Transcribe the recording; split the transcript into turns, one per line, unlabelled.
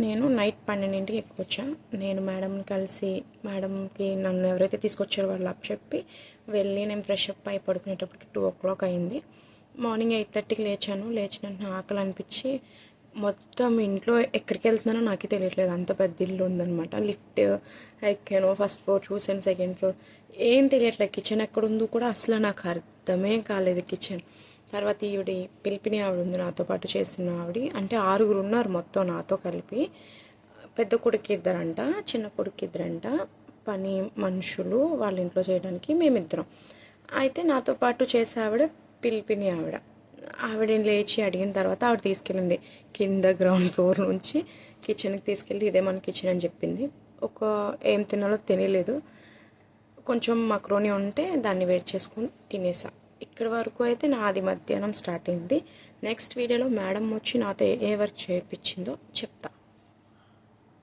నేను నైట్ 12ంటికి ఎక్కువచ్చా. నేను మేడంని కలిసి మేడంకి నన్ను ఎవరైతే తీసుకొచ్చారో వాళ్ళు చెప్పి వెళ్ళి నేను ఫ్రెష్ అప్ అయి పడుకునేటప్పటికి 2 o'clock అయింది. మార్నింగ్ 8:30కి లేచాను. లేచిన ఆకలి అనిపించి మొత్తం ఇంట్లో ఎక్కడికి వెళ్తున్నానో నాకే తెలియట్లేదు, అంత పెద్ద ఇల్లు ఉందనమాట. లిఫ్ట్ ఎక్కాను, ఫస్ట్ ఫ్లోర్ చూసాను, సెకండ్ ఫ్లోర్ ఏం తెలియట్లేదు. కిచెన్ ఎక్కడ ఉందో కూడా అసలు నాకు అర్థమే కాలేదు కిచెన్. తర్వాత ఈవిడ పిలిపిని ఆవిడ ఉంది నాతో పాటు చేసిన ఆవిడ, అంటే 6 ఉన్నారు మొత్తం నాతో కలిపి. పెద్ద కొడుకు 2 అంట, చిన్న కొడుకు 2 అంట పని మనుషులు వాళ్ళ ఇంట్లో చేయడానికి, మేమిద్దరం. అయితే నాతో పాటు చేసే ఆవిడ పిలిపిని ఆవిడని లేచి అడిగిన తర్వాత ఆవిడ తీసుకెళ్ళింది కింద గ్రౌండ్ ఫ్లోర్ నుంచి కిచెన్కి తీసుకెళ్ళి ఇదే మన కిచెన్ అని చెప్పింది. ఏం తినాలో తెలియలేదు, కొంచెం మక్రోని ఉంటే దాన్ని వేడి చేసుకొని తినేసా. ఇక్కడ వరకు అయితే నాది మధ్యాహ్నం స్టార్ట్ అయింది. నెక్స్ట్ వీడియోలో మేడం వచ్చి నాతో ఏ వర్క్ చేయించిందో చెప్తా.